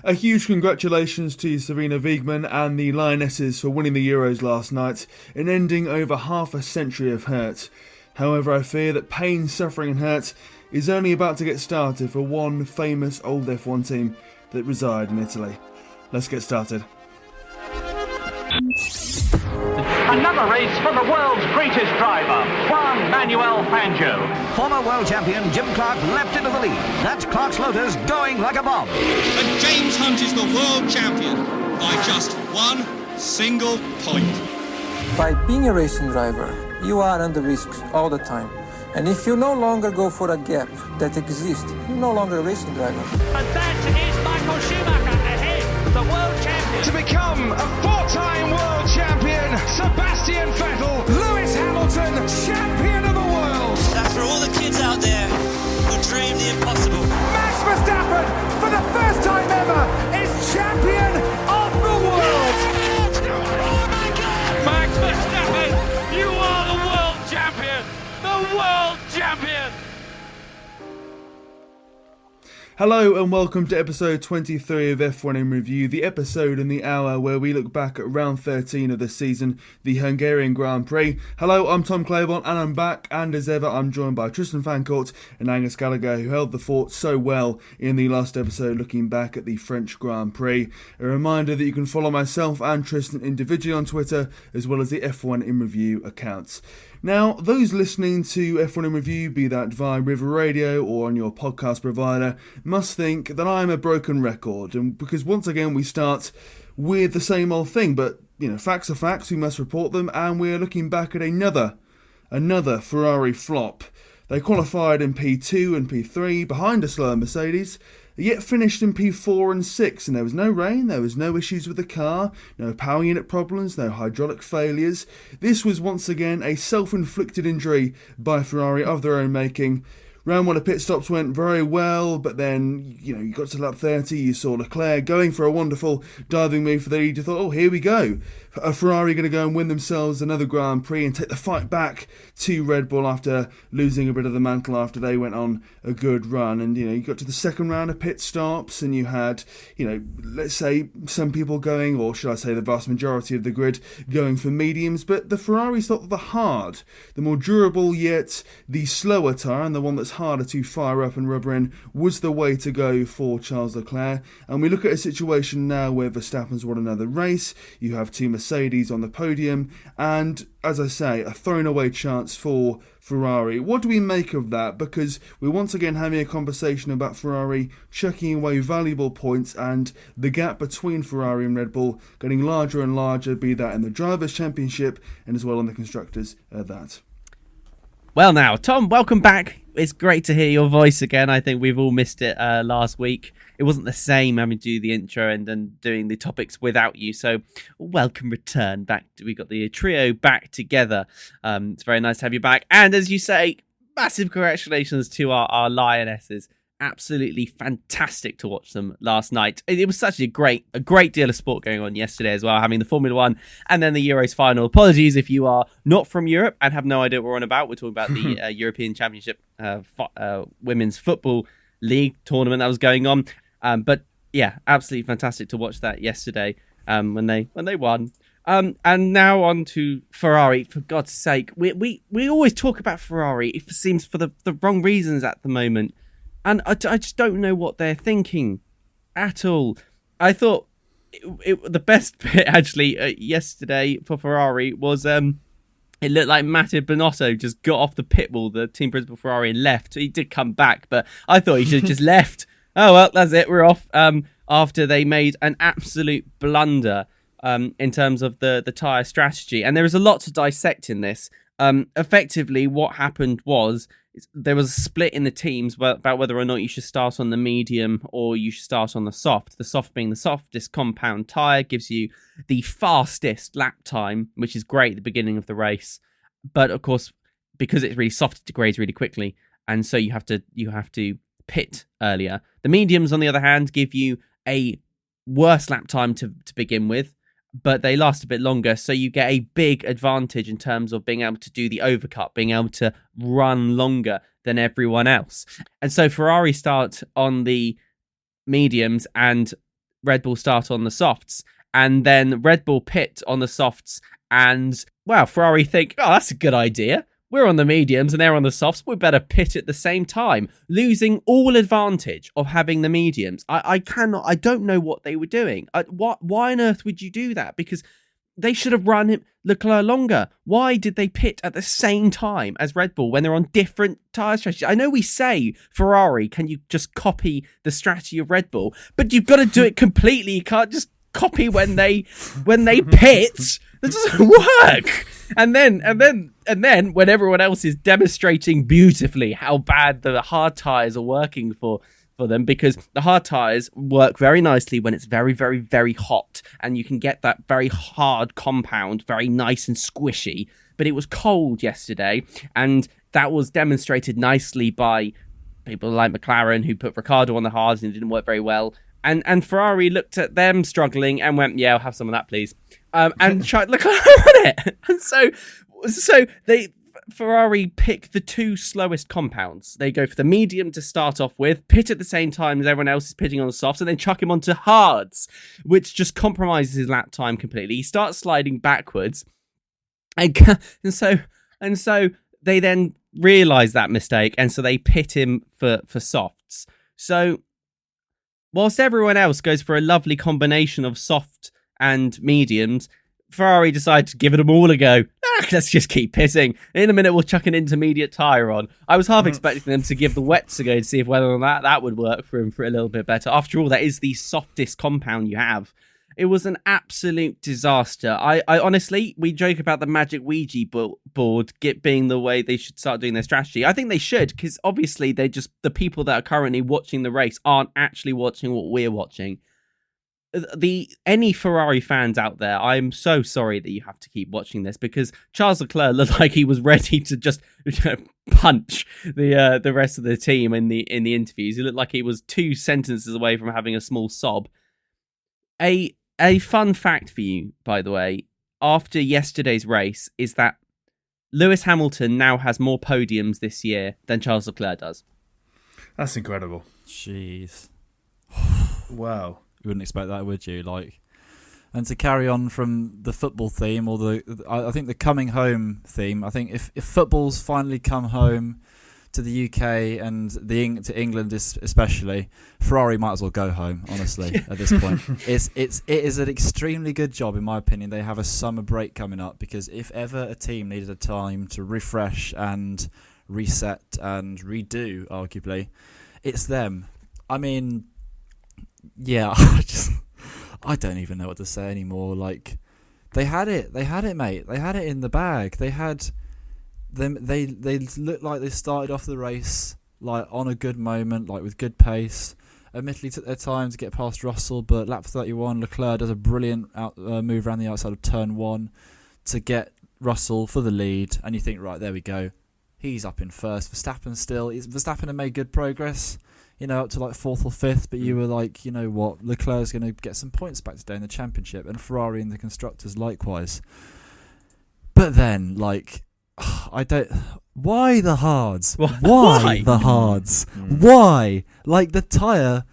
A huge congratulations to Sarina Wiegman and the Lionesses for winning the Euros last night and ending over half a century of hurt. However, I fear that pain, suffering and hurt is only about to get started for one famous old F1 team that reside in Italy. Let's get started. Another race for the world's greatest driver, Juan Manuel Fangio. Former world champion Jim Clark leapt into the lead. That's Clark's Lotus going like a bomb. And James Hunt is the world champion by just one single point. By being a racing driver, you are under risk all the time. And if you no longer go for a gap that exists, you're no longer a racing driver. And that is Michael Schumacher ahead, the world champion. To become a four-time world champion, Sebastian Vettel, Lewis Hamilton, champion of the world. That's for all the kids out there who dream the impossible. Max Verstappen, for the first time ever, is champion of the world. Oh my God! Max Verstappen, you are the world champion! The world champion! Hello and welcome to episode 23 of F1 in Review, the episode in the hour where we look back at round 13 of the season, the Hungarian Grand Prix. Hello, I'm Tom Clabon and I'm back, and as ever I'm joined by Tristan Fancourt and Angus who held the fort so well in the last episode looking back at the French Grand Prix. A reminder that you can follow myself and Tristan individually on Twitter as well as the F1 in Review accounts. Now, those listening to F1 in Review, be that via River Radio or on your podcast provider, must think that I'm a broken record, and because once again we start with the same old thing, but facts are facts, we must report them, and we're looking back at another Ferrari flop. They qualified in P2 and P3 behind a slower Mercedes, yet finished in P4 and 6, and there was no rain, there was no issues with the car, no power unit problems, no hydraulic failures. This was once again a self-inflicted injury by Ferrari of their own making. Round 1 of pit stops went very well, but then, you got to lap 30, you saw Leclerc going for a wonderful diving move for the lead. You thought, oh, here we go. Are Ferrari going to go and win themselves another Grand Prix and take the fight back to Red Bull after losing a bit of the mantle after they went on a good run? And, you got to the second round of pit stops and you had, let's say some people going, or should I say the vast majority of the grid, going for mediums. But the Ferraris thought that the hard, the more durable yet the slower tyre, and the one that's harder to fire up and rubber in, was the way to go for Charles Leclerc. And we look at a situation now where Verstappen's won another race. You have two Mercedes on the podium, and as I say, a thrown away chance for Ferrari. What do we make of that? Because we're once again having a conversation about Ferrari chucking away valuable points and the gap between Ferrari and Red Bull getting larger and larger, be that in the Drivers' Championship and as well in the Constructors at that. Well now, Tom, welcome back. It's great to hear your voice again. I think we've all missed it last week. It wasn't the same having to do the intro and doing the topics without you. So welcome return back. We got the trio back together. It's very nice to have you back. And as you say, massive congratulations to our Lionesses. Absolutely fantastic to watch them last night. It was such a great deal of sport going on yesterday as well, having the Formula One and then the Euros final. Apologies if you are not from Europe and have no idea what we're on about. We're talking about the European Championship Women's Football League tournament that was going on. But yeah, absolutely fantastic to watch that yesterday when they won. And now on to Ferrari. For God's sake, we always talk about Ferrari. It seems for the wrong reasons at the moment. And I just don't know what they're thinking at all. I thought the best bit, actually, yesterday for Ferrari was it looked like Matteo Binotto just got off the pit wall, the team principal Ferrari, and left. He did come back, but I thought he should have just left. Oh, well, that's it. We're off after they made an absolute blunder in terms of the tyre strategy. And there is a lot to dissect in this. Effectively, what happened was there was a split in the teams about whether or not you should start on the medium or you should start on the soft. The soft being the softest compound tyre gives you the fastest lap time, which is great at the beginning of the race. But of course, because it's really soft, it degrades really quickly, and so you have to pit earlier. The mediums, on the other hand, give you a worse lap time to begin with, but they last a bit longer, so you get a big advantage in terms of being able to do the overcut, being able to run longer than everyone else. And so Ferrari start on the mediums, and Red Bull start on the softs, and then Red Bull pit on the softs, and Ferrari think, oh, that's a good idea. We're on the mediums and they're on the softs. We better pit at the same time, losing all advantage of having the mediums. I don't know what they were doing. Why on earth would you do that? Because they should have run Leclerc longer. Why did they pit at the same time as Red Bull when they're on different tyre strategies? I know we say, Ferrari, can you just copy the strategy of Red Bull? But you've got to do it completely. You can't just copy when they pit. That doesn't work. And then when everyone else is demonstrating beautifully how bad the hard tyres are working for them, because the hard tyres work very nicely when it's very, very, very hot, and you can get that very hard compound very nice and squishy. But it was cold yesterday, and that was demonstrated nicely by people like McLaren, who put Ricciardo on the hards and it didn't work very well. And Ferrari looked at them struggling and went, yeah, I'll have some of that, please. And tried Leclerc on it. And so Ferrari pick the two slowest compounds. They go for the medium to start off with, pit at the same time as everyone else is pitting on the softs, and then chuck him onto hards, which just compromises his lap time completely. He starts sliding backwards, and so they then realise that mistake, and so they pit him for softs. So whilst everyone else goes for a lovely combination of soft and mediums, Ferrari decided to give it them all a go. Let's just keep pitting. In a minute, we'll chuck an intermediate tyre on. I was half expecting them to give the wets a go to see if whether or not that would work for him for a little bit better. After all, that is the softest compound you have. It was an absolute disaster. I honestly, we joke about the magic Ouija board being the way they should start doing their strategy. I think they should, because obviously the people that are currently watching the race aren't actually watching what we're watching. Any Ferrari fans out there, I'm so sorry that you have to keep watching this, because Charles Leclerc looked like he was ready to just punch the rest of the team in the interviews. He looked like he was 2 sentences away from having a small sob. A fun fact for you, by the way, after yesterday's race, is that Lewis Hamilton now has more podiums this year than Charles Leclerc does. That's incredible. Jeez. Wow. You wouldn't expect that, would you? And to carry on from the football theme, or I think the coming home theme, I think if football's finally come home to the UK and to England especially, Ferrari might as well go home, honestly. At this point, it is an extremely good job, in my opinion. They have a summer break coming up, because if ever a team needed a time to refresh and reset and redo, arguably, it's them. I mean, yeah, I don't even know what to say anymore. They had it, mate. They had it in the bag. They had them. They looked like they started off the race on a good moment, with good pace. Admittedly, took their time to get past Russell, but lap 31, Leclerc does a brilliant move around the outside of turn 1 to get Russell for the lead, and you think, right, there we go. He's up in first. Verstappen had made good progress, up to 4th or 5th, but you were like, you know what, Leclerc's going to get some points back today in the championship, and Ferrari and the constructors likewise. But then, why the hards? Why the hards? Why? The tyre,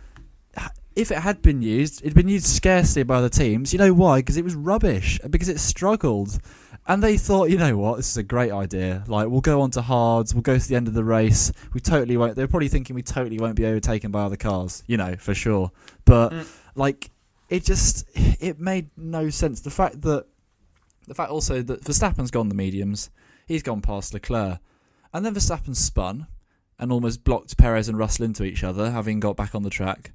if it had been used, it'd been used scarcely by the teams. You know why? Because it was rubbish, because it struggled. And they thought, you know what, this is a great idea. We'll go on to hards, we'll go to the end of the race. We totally won't. They're probably thinking we totally won't be overtaken by other cars, for sure. But it made no sense. The fact also that Verstappen's gone the mediums, he's gone past Leclerc, and then Verstappen spun and almost blocked Perez and Russell into each other, having got back on the track.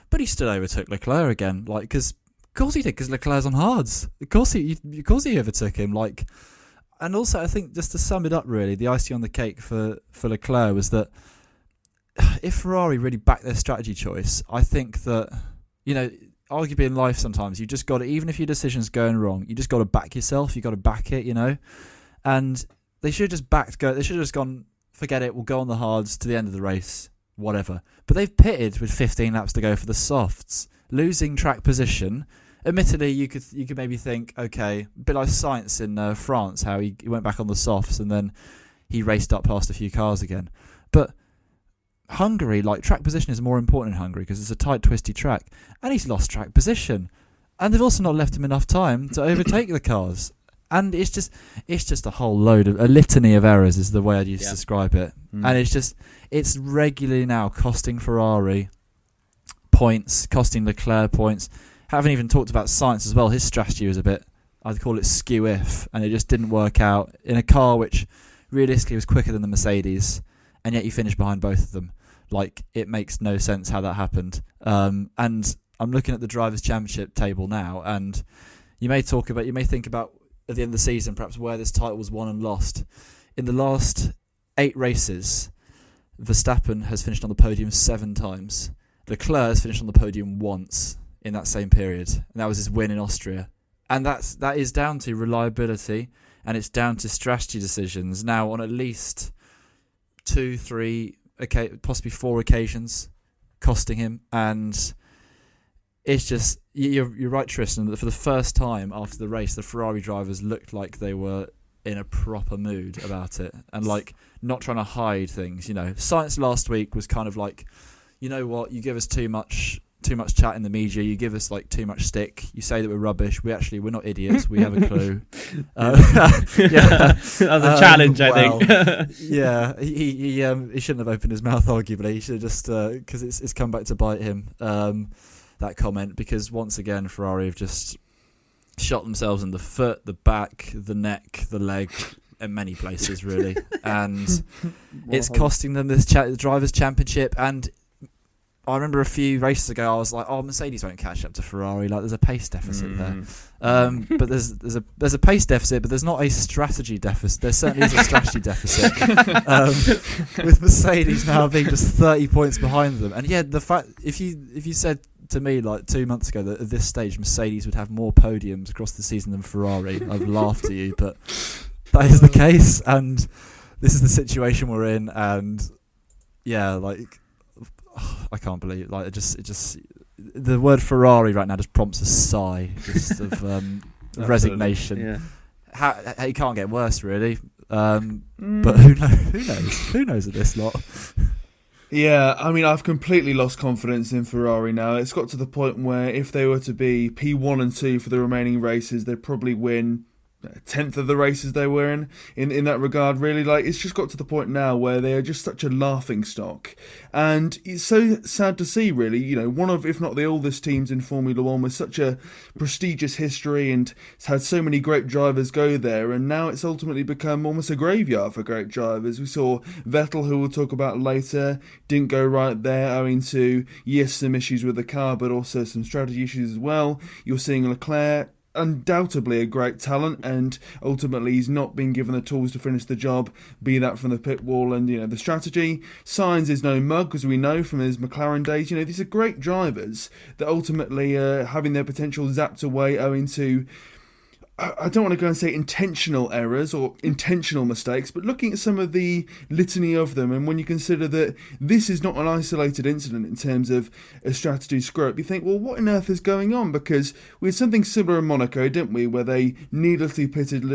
But he still overtook Leclerc again, because. Of course he did, because Leclerc's on hards. Of course he overtook him. And also, I think, just to sum it up, really, the icing on the cake for Leclerc was that if Ferrari really backed their strategy choice, I think that, arguably in life sometimes you just got to, even if your decision's going wrong, you just got to back yourself. You got to back it, And they should have just gone, forget it. We'll go on the hards to the end of the race, whatever. But they've pitted with 15 laps to go for the softs, losing track position. Admittedly, you could maybe think, okay, a bit like Sainz in France, how he went back on the softs and then he raced up past a few cars again. But Hungary, like, track position is more important in Hungary because it's a tight, twisty track, and he's lost track position, and they've also not left him enough time to overtake the cars, and it's just a whole load of a litany of errors is the way I'd use to describe it, and it's regularly now costing Ferrari points, costing Leclerc points. Haven't even talked about Sainz as well. His strategy was a bit, I'd call it skew-if, and it just didn't work out in a car which realistically was quicker than the Mercedes, and yet you finished behind both of them. Like, it makes no sense how that happened. And I'm looking at the Drivers' Championship table now, and you may think about at the end of the season perhaps where this title was won and lost. In the last 8 races, Verstappen has finished on the podium 7 times. Leclerc has finished on the podium once in that same period, and that was his win in Austria. And that is down to reliability, and it's down to strategy decisions now on at least 2, 3, possibly 4 occasions, costing him. And it's just, you're right, Tristan, that for the first time after the race, the Ferrari drivers looked like they were in a proper mood about it, and like not trying to hide things. Sainz last week was kind of like, you know what, you give us too much chat in the media, you give us like too much stick, you say that we're rubbish, we're not idiots, we have a clue. That was a challenge, I think. Yeah, he shouldn't have opened his mouth, arguably. He should have just, because it's come back to bite him, that comment, because once again Ferrari have just shot themselves in the foot, the back, the neck, the leg, in many places really, and it's costing them this Drivers' Championship. And I remember a few races ago, I was like, "Oh, Mercedes won't catch up to Ferrari. Like, there's a pace deficit there." But there's a pace deficit, but there's not a strategy deficit. There certainly is a strategy deficit with Mercedes now being just 30 points behind them. And yeah, the fact if you said to me like 2 months ago that at this stage Mercedes would have more podiums across the season than Ferrari, I'd laughed at you. But that is the case, and this is the situation we're in. And yeah, like, I can't believe it. Like, it just the word Ferrari right now just prompts a sigh, just of resignation. Yeah. It can't get worse, really. But who knows at this lot. Yeah, I mean, I've completely lost confidence in Ferrari now. It's got to the point where if they were to be P1 and 2 for the remaining races, they'd probably win a tenth of the races they were in that regard, really. Like, it's just got to the point now where they are just such a laughing stock, and it's so sad to see, really. One of, if not the oldest teams in Formula One, with such a prestigious history, and it's had so many great drivers go there, and now it's ultimately become almost a graveyard for great drivers. We saw Vettel, who we'll talk about later, didn't go right there owing to, yes, some issues with the car, but also some strategy issues as well. You're seeing Leclerc, undoubtedly a great talent, and ultimately he's not been given the tools to finish the job, be that from the pit wall and the strategy. Sainz is no mug, as we know from his McLaren days. These are great drivers that ultimately are having their potential zapped away owing to, I don't want to go and say intentional errors or intentional mistakes, but looking at some of the litany of them, and when you consider that this is not an isolated incident in terms of a strategy screw-up, you think, well, what on earth is going on? Because we had something similar in Monaco, didn't we, where they needlessly pitted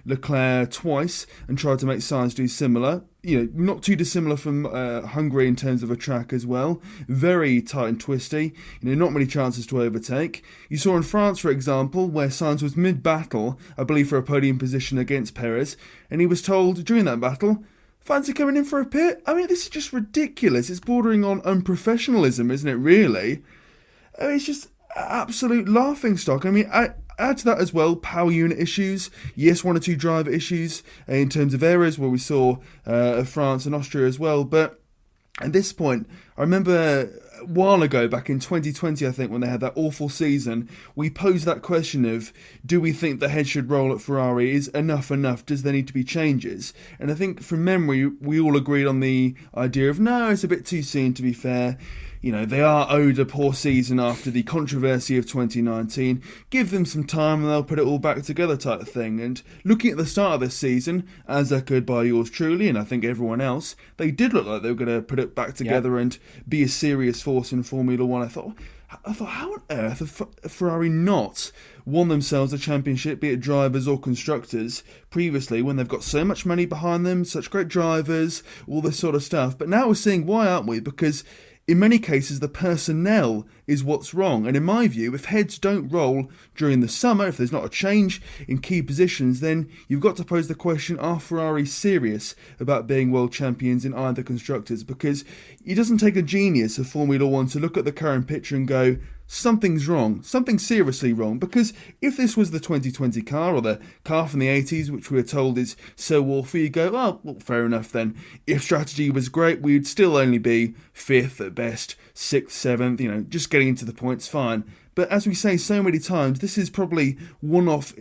Leclerc twice and tried to make Sainz do similar. Not too dissimilar from Hungary in terms of a track as well. Very tight and twisty. Not many chances to overtake. You saw in France, for example, where Sainz was mid-battle, I believe for a podium position against Perez, and he was told during that battle, fancy coming in for a pit? I mean, this is just ridiculous. It's bordering on unprofessionalism, isn't it, really? I mean, it's just absolute laughingstock. I mean, add to that as well, power unit issues. Yes, 1 or 2 driver issues in terms of errors, where we saw France and Austria as well. But at this point, I remember a while ago, back in 2020, I think, when they had that awful season, we posed that question of, do we think the head should roll at Ferrari? Is enough? Does there need to be changes? And I think from memory, we all agreed on the idea of, no, it's a bit too soon, to be fair. they are owed a poor season after the controversy of 2019. Give them some time and they'll put it all back together type of thing. And looking at the start of this season, as echoed by yours truly, and I think everyone else, they did look like they were going to put it back together and be a serious force in Formula One. I thought, how on earth have Ferrari not won themselves a championship, be it drivers or constructors, previously, when they've got so much money behind them, such great drivers, all this sort of stuff. But now we're seeing why, aren't we? Because in many cases, the personnel is what's wrong. And in my view, if heads don't roll during the summer, if there's not a change in key positions, then you've got to pose the question, are Ferrari serious about being world champions in either constructors? Because it doesn't take a genius of Formula One to look at the current picture and go, something's wrong, something seriously wrong. Because if this was the 2020 car or the car from the 80s, which we are told is so awful, you go, oh, well, fair enough then. If strategy was great, we'd still only be 5th at best, 6th, 7th, just getting into the points, fine. But as we say so many times, this is probably one of,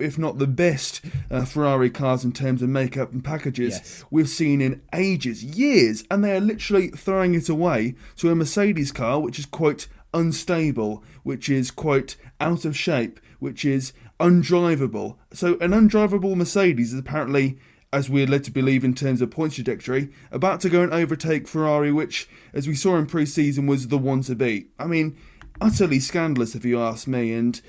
if not the best Ferrari cars in terms of makeup and packages we've seen in ages, years, and they are literally throwing it away to a Mercedes car, which is quite unstable, which is quite out of shape, which is undrivable. So an undrivable Mercedes is apparently, as we're led to believe in terms of points trajectory, about to go and overtake Ferrari, which, as we saw in pre-season, was the one to beat. I mean, utterly scandalous if you ask me. And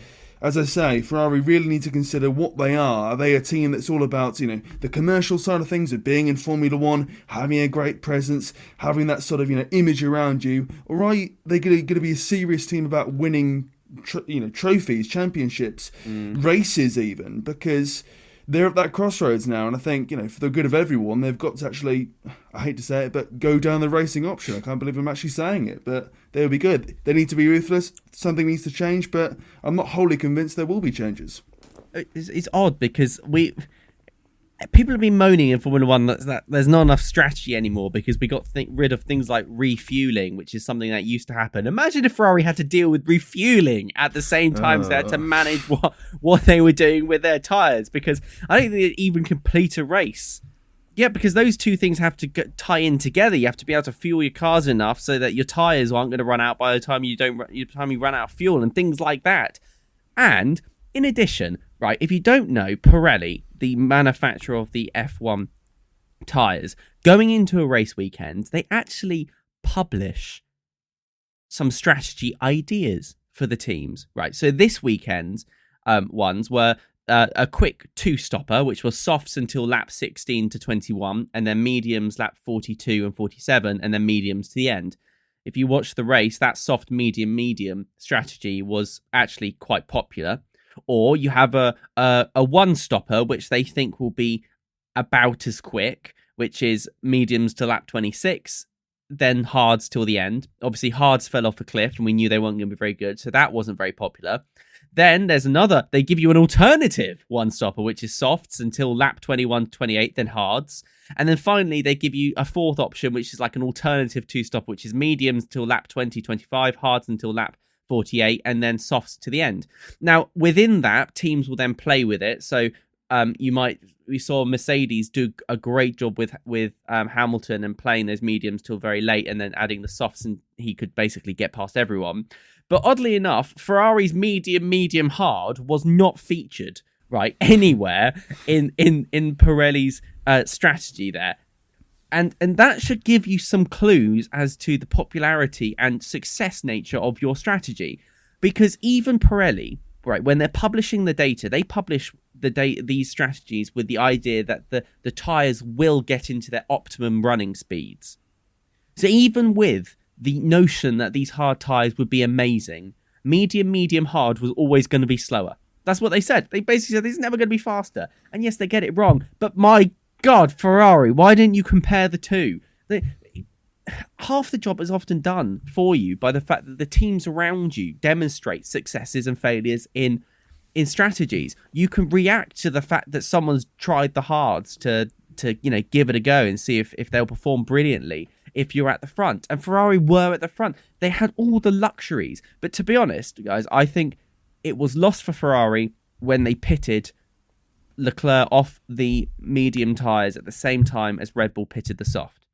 as I say, Ferrari really need to consider what they are. Are they a team that's all about, the commercial side of things, of being in Formula One, having a great presence, having that sort of, image around you? Or are they going to be a serious team about winning, trophies, championships, races even? Because they're at that crossroads now, and I think, for the good of everyone, they've got to actually, I hate to say it, but go down the racing option. I can't believe I'm actually saying it, but they will be good. They need to be ruthless. Something needs to change, but I'm not wholly convinced there will be changes. It's odd because people have been moaning in Formula One that there's not enough strategy anymore because we got rid of things like refueling, which is something that used to happen. Imagine if Ferrari had to deal with refueling at the same time as they had to manage what they were doing with their tyres, because I don't think they'd even complete a race. Yeah, because those two things have to tie in together. You have to be able to fuel your cars enough so that your tyres aren't going to run out by the time you run out of fuel and things like that. And in addition, right, if you don't know, Pirelli, the manufacturer of the F1 tyres, going into a race weekend, they actually publish some strategy ideas for the teams, right? So this weekend's ones were a quick two-stopper, which was softs until lap 16 to 21, and then mediums lap 42 and 47, and then mediums to the end. If you watch the race, that soft, medium strategy was actually quite popular. Or you have a one-stopper, which they think will be about as quick, which is mediums to lap 26, then hards till the end. Obviously, hards fell off a cliff, and we knew they weren't going to be very good, so that wasn't very popular. Then there's another, they give you an alternative one-stopper, which is softs until lap 21 to 28, then hards. And then finally, they give you a fourth option, which is like an alternative two-stopper, which is mediums till lap 20, 25, hards until lap 48, and then softs to the end. Now, within that, teams will then play with it. So we saw Mercedes do a great job with Hamilton and playing those mediums till very late, and then adding the softs, and he could basically get past everyone. But oddly enough, Ferrari's medium hard was not featured right anywhere in Pirelli's strategy there. And that should give you some clues as to the popularity and success nature of your strategy. Because even Pirelli, right, when they're publishing the data, they publish these strategies with the idea that the tyres will get into their optimum running speeds. So even with the notion that these hard tyres would be amazing, medium hard was always going to be slower. That's what they said. They basically said it's never going to be faster. And yes, they get it wrong. But my God, Ferrari, why didn't you compare the two? Half the job is often done for you by the fact that the teams around you demonstrate successes and failures in strategies. You can react to the fact that someone's tried the hards to give it a go and see if they'll perform brilliantly if you're at the front. And Ferrari were at the front. They had all the luxuries. But to be honest, guys, I think it was lost for Ferrari when they pitted Leclerc off the medium tyres at the same time as Red Bull pitted the soft.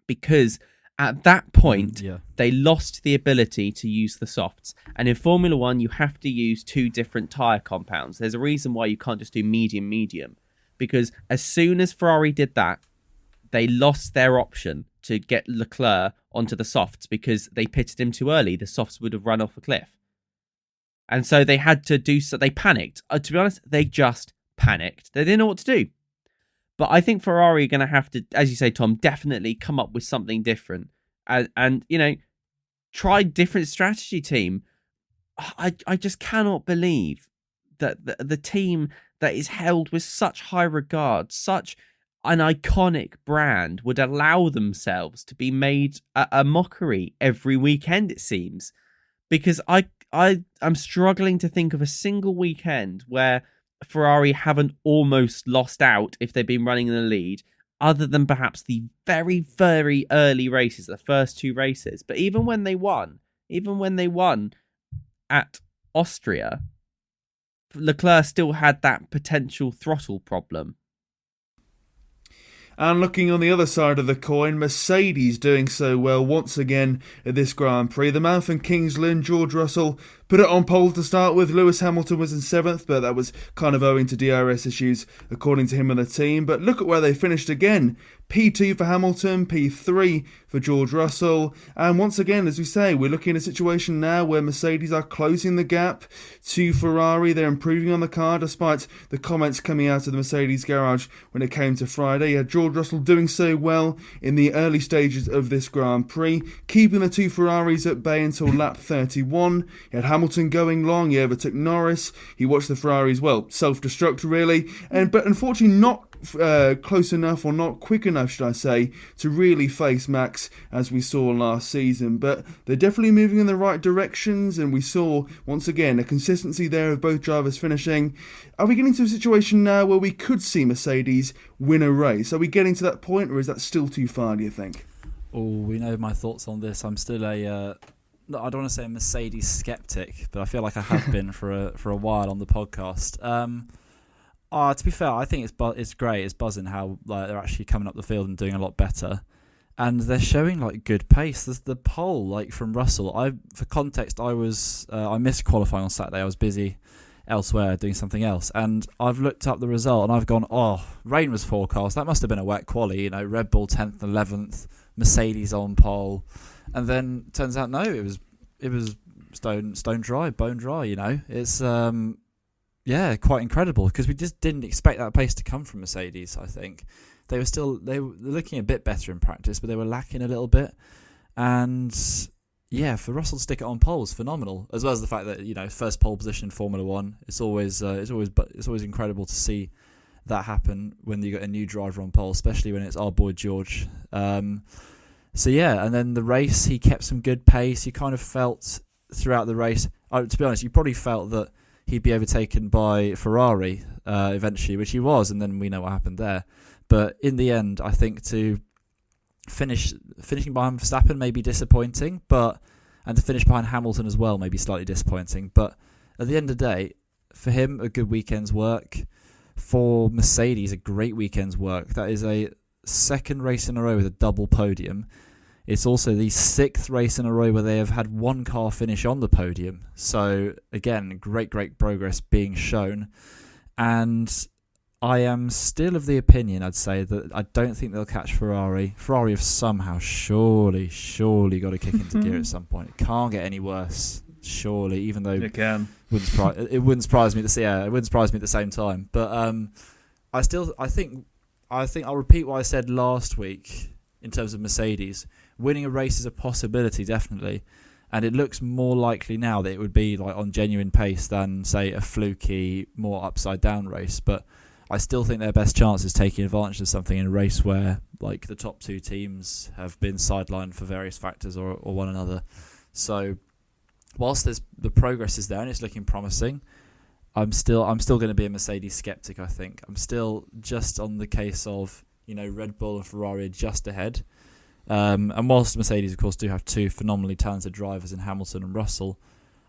Because At that point, Yeah. they lost the ability to use the softs. And in Formula One, you have to use 2 different tyre compounds. There's a reason why you can't just do medium, because as soon as Ferrari did that, they lost their option to get Leclerc onto the softs because they pitted him too early. The softs would have run off a cliff. And so they had to do so. They panicked. To be honest, they just panicked. They didn't know what to do. But I think Ferrari are going to have to, as you say, Tom, definitely come up with something different and try different strategy, team. I just cannot believe that the team that is held with such high regard, such an iconic brand, would allow themselves to be made a mockery every weekend, it seems. Because I'm struggling to think of a single weekend where Ferrari haven't almost lost out if they've been running in the lead, other than perhaps the very, very early races, the first 2 races. But even when they won at Austria, Leclerc still had that potential throttle problem. And looking on the other side of the coin, Mercedes doing so well once again at this Grand Prix. The man from Kingsland, George Russell, put it on pole to start with. Lewis Hamilton was in 7th, but that was kind of owing to DRS issues, according to him and the team. But look at where they finished again. P2 for Hamilton, P3 for George Russell. And once again, as we say, we're looking at a situation now where Mercedes are closing the gap to Ferrari. They're improving on the car, despite the comments coming out of the Mercedes garage when it came to Friday. You had George Russell doing so well in the early stages of this Grand Prix, keeping the 2 Ferraris at bay until lap 31. You had Hamilton going long, he overtook Norris. He watched the Ferraris, well, self-destruct really, but unfortunately not close enough, or not quick enough, should I say, to really face Max as we saw last season. But they're definitely moving in the right directions, and we saw once again a consistency there of both drivers finishing. Are we getting to a situation now where we could see Mercedes win a race? Are we getting to that point, or is that still too far, do you think? Oh, we know my thoughts on this. I'm still I don't want to say a Mercedes skeptic, but I feel like I have been for a while on the podcast. To be fair, I think it's great. It's buzzing how they're actually coming up the field and doing a lot better, and they're showing good pace. There's the pole from Russell. For context, I missed qualifying on Saturday. I was busy elsewhere doing something else, and I've looked up the result and I've gone, rain was forecast. That must have been a wet quali. Red Bull 10th, 11th, Mercedes on pole, and then turns out no, it was stone dry, bone dry. It's quite incredible, because we just didn't expect that pace to come from Mercedes. I think they were looking a bit better in practice, but they were lacking a little bit. And for Russell to stick it on pole is phenomenal, as well as the fact that first pole position in Formula One. It's always incredible to see that happen when you got a new driver on pole, especially when it's our boy George. And then the race, he kept some good pace. You kind of felt throughout the race, to be honest, you probably felt that he'd be overtaken by Ferrari eventually, which he was, and then we know what happened there. But in the end, I think to finishing behind Verstappen may be disappointing, and to finish behind Hamilton as well may be slightly disappointing. But at the end of the day, for him, a good weekend's work. For Mercedes, a great weekend's work. That is a 2nd race in a row with a double podium. It's also the 6th race in a row where they have had one car finish on the podium. So, again, great progress being shown. And I am still of the opinion, I'd say, that I don't think they'll catch Ferrari. Ferrari have somehow surely got to kick into gear at some point. It can't get any worse, surely, even though it can. It wouldn't surprise me to see. It wouldn't surprise me at the same time. But I think I'll repeat what I said last week in terms of Mercedes. Winning a race is a possibility, definitely, and it looks more likely now that it would be on genuine pace than, say, a fluky, more upside-down race. But I still think their best chance is taking advantage of something in a race where, the top 2 teams have been sidelined for various factors or one another. So, whilst the progress is there and it's looking promising, I'm still going to be a Mercedes skeptic. I think I'm still just on the case of Red Bull and Ferrari are just ahead. And whilst Mercedes, of course, do have 2 phenomenally talented drivers in Hamilton and Russell,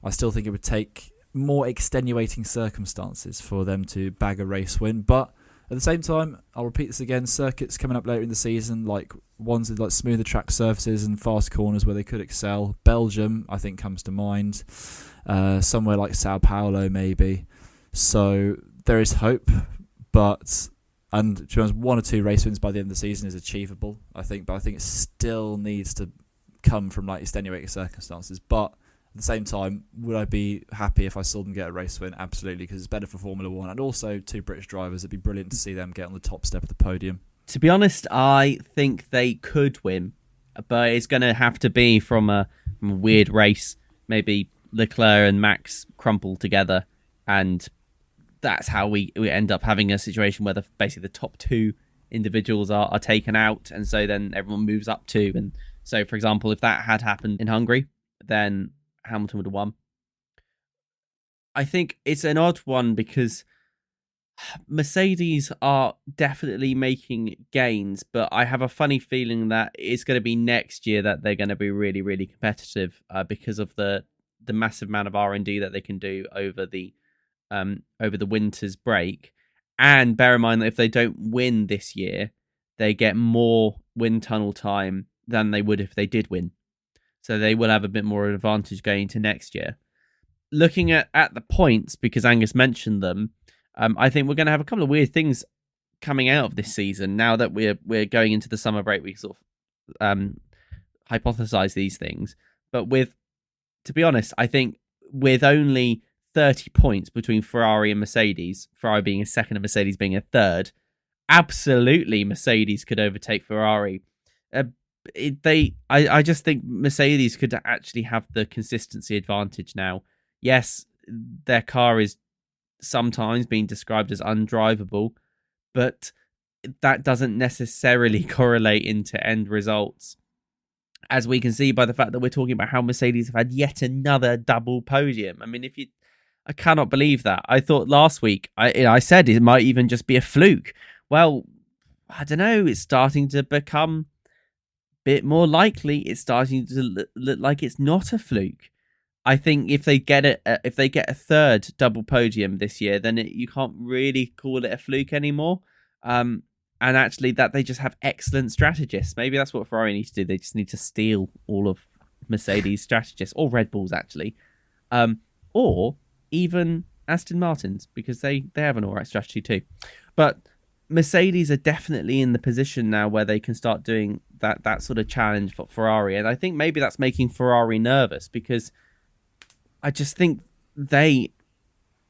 I still think it would take more extenuating circumstances for them to bag a race win. But At the same time, I'll repeat this again, circuits coming up later in the season, like ones with like smoother track surfaces and fast corners where they could excel. Belgium, I think, comes to mind. Somewhere like Sao Paulo, maybe. So there is hope, and to be honest, 1 or 2 race wins by the end of the season is achievable, I think, but I think it still needs to come from like extenuating circumstances. But at the same time, would I be happy if I saw them get a race win? Absolutely, because it's better for Formula 1 and also 2 British drivers. It'd be brilliant to see them get on the top step of the podium. To be honest, I think they could win, but it's going to have to be from a weird race. Maybe Leclerc and Max crumple together, and that's how we end up having a situation where basically the top 2 individuals are taken out, and so then everyone moves up 2. And so, for example, if that had happened in Hungary, then Hamilton would have won. I think it's an odd one because Mercedes are definitely making gains, but I have a funny feeling that it's going to be next year that they're going to be really, really competitive because of the massive amount of R&D that they can do over the winter's break. And bear in mind that if they don't win this year, they get more wind tunnel time than they would if they did win. So they will have a bit more advantage going into next year. Looking at the points, because Angus mentioned them, I think we're going to have a couple of weird things coming out of this season. Now that we're going into the summer break, we sort of hypothesize these things. But to be honest, I think with only 30 points between Ferrari and Mercedes, Ferrari being a second and Mercedes being a third, absolutely Mercedes could overtake Ferrari. I just think Mercedes could actually have the consistency advantage now. Yes, their car is sometimes being described as undrivable, but that doesn't necessarily correlate into end results, as we can see by the fact that we're talking about how Mercedes have had yet another double podium. I mean, I cannot believe that. I thought last week, I said it might even just be a fluke. Well, I don't know. It's starting to become a bit more likely. It's starting to look like it's not a fluke. I think if they get a third double podium this year, then you can't really call it a fluke anymore. And actually, that they just have excellent strategists. Maybe that's what Ferrari needs to do. They just need to steal all of Mercedes' strategists, or Red Bull's actually, or even Aston Martin's, because they have an alright strategy too. But Mercedes are definitely in the position now where they can start doing that sort of challenge for Ferrari, and I think maybe that's making Ferrari nervous, because I just think they,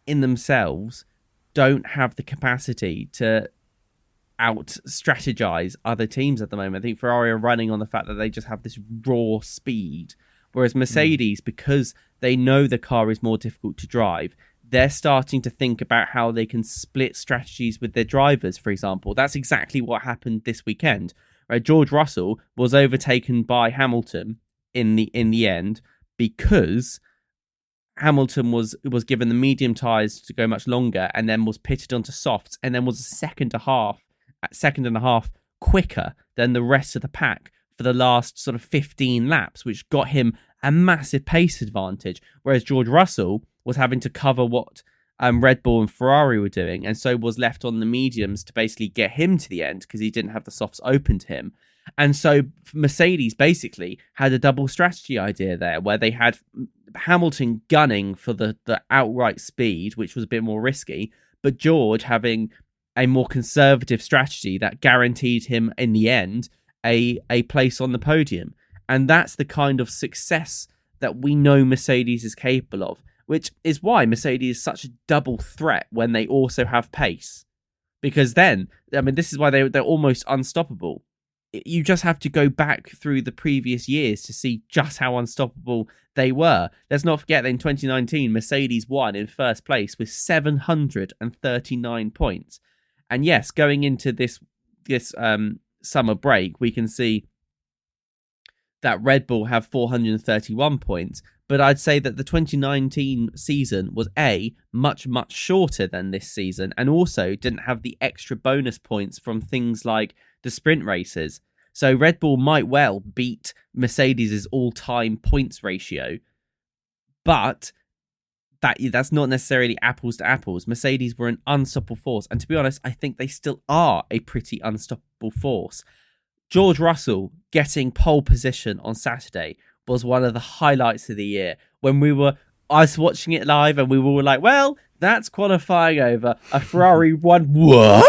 in themselves, don't have the capacity to out-strategize other teams at the moment. I think Ferrari are running on the fact that they just have this raw speed, whereas Mercedes, because they know the car is more difficult to drive, they're starting to think about how they can split strategies with their drivers, for example. That's exactly what happened this weekend. Right? George Russell was overtaken by Hamilton in the end because Hamilton was given the medium tyres to go much longer, and then was pitted onto softs, and then was a second and a half quicker than the rest of the pack for the last sort of 15 laps, which got him a massive pace advantage. Whereas George Russell was having to cover what Red Bull and Ferrari were doing, and so was left on the mediums to basically get him to the end because he didn't have the softs open to him. And so Mercedes basically had a double strategy idea there, where they had Hamilton gunning for the outright speed, which was a bit more risky, but George having a more conservative strategy that guaranteed him in the end a place on the podium. And that's the kind of success that we know Mercedes is capable of, which is why Mercedes is such a double threat when they also have pace. Because then, I mean, this is why they're almost unstoppable. You just have to go back through the previous years to see just how unstoppable they were. Let's not forget that in 2019, Mercedes won in first place with 739 points. And yes, going into this summer break, we can see that Red Bull have 431 points. But I'd say that the 2019 season was much, much shorter than this season, and also didn't have the extra bonus points from things like the sprint races. So Red Bull might well beat Mercedes' all-time points ratio, but that's not necessarily apples to apples. Mercedes were an unstoppable force. And to be honest, I think they still are a pretty unstoppable force. George Russell getting pole position on Saturday was one of the highlights of the year. When I was watching it live and we were all like, well, that's qualifying over. A Ferrari won. What?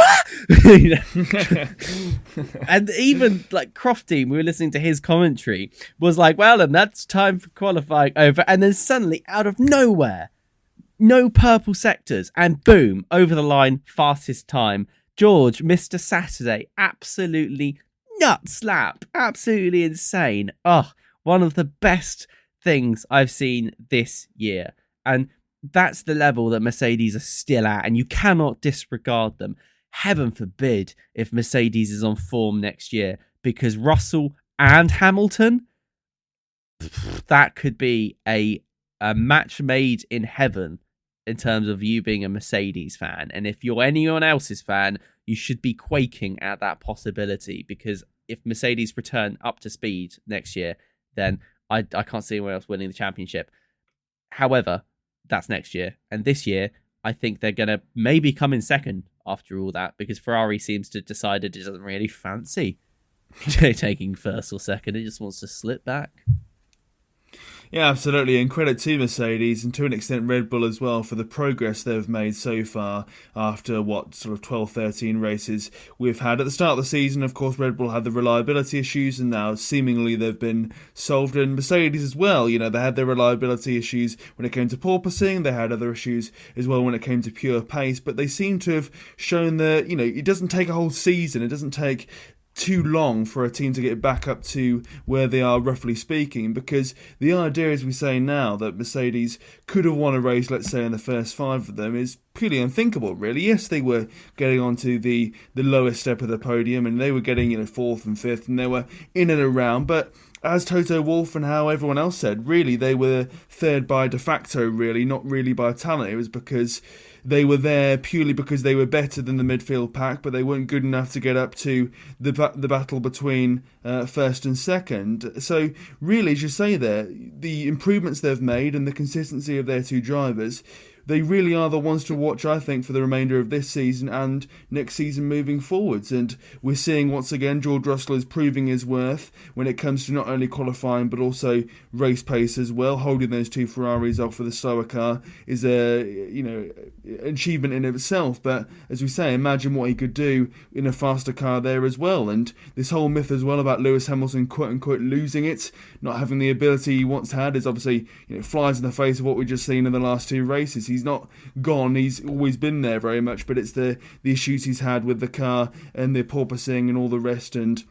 And even like Crofty, we were listening to his commentary, was like, well, and that's time for qualifying over. And then suddenly, out of nowhere, no purple sectors, and boom, over the line, fastest time. George, Mr. Saturday, absolutely nut slap, absolutely insane. Oh, one of the best things I've seen this year. And that's the level that Mercedes are still at, and you cannot disregard them. Heaven forbid if Mercedes is on form next year, because Russell and Hamilton, that could be a match made in heaven in terms of you being a Mercedes fan. And if you're anyone else's fan, you should be quaking at that possibility, because if Mercedes return up to speed next year, then I can't see anyone else winning the championship. However, that's next year. And this year, I think they're going to maybe come in second after all that, because Ferrari seems to have decided it doesn't really fancy taking first or second. It just wants to slip back. Yeah, absolutely, and credit to Mercedes and to an extent Red Bull as well for the progress they've made so far after sort of 12, 13 races we've had. At the start of the season, of course, Red Bull had the reliability issues, and now seemingly they've been solved. And Mercedes as well, they had their reliability issues when it came to porpoising, they had other issues as well when it came to pure pace, but they seem to have shown that, it doesn't take a whole season, it doesn't take too long for a team to get back up to where they are, roughly speaking, because the idea, as we say now, that Mercedes could have won a race, let's say in the first 5 of them, is purely unthinkable, really. Yes, they were getting onto the lowest step of the podium, and they were getting 4th and 5th, and they were in and around, but as Toto Wolff and how everyone else said, really they were third by de facto, really, not really by talent. It was because they were there purely because they were better than the midfield pack, but they weren't good enough to get up to the battle between first and second. So really, as you say there, the improvements they've made and the consistency of their 2 drivers, they really are the ones to watch, I think, for the remainder of this season and next season moving forwards. And we're seeing, once again, George Russell is proving his worth when it comes to not only qualifying but also race pace as well. Holding those 2 Ferraris off for the slower car is an achievement in itself. But as we say, imagine what he could do in a faster car there as well. And this whole myth as well about Lewis Hamilton, quote-unquote, losing it, not having the ability he once had, is obviously flies in the face of what we've just seen in the last 2 races. He's not gone, he's always been there very much, but it's the issues he's had with the car and the porpoising and all the rest, and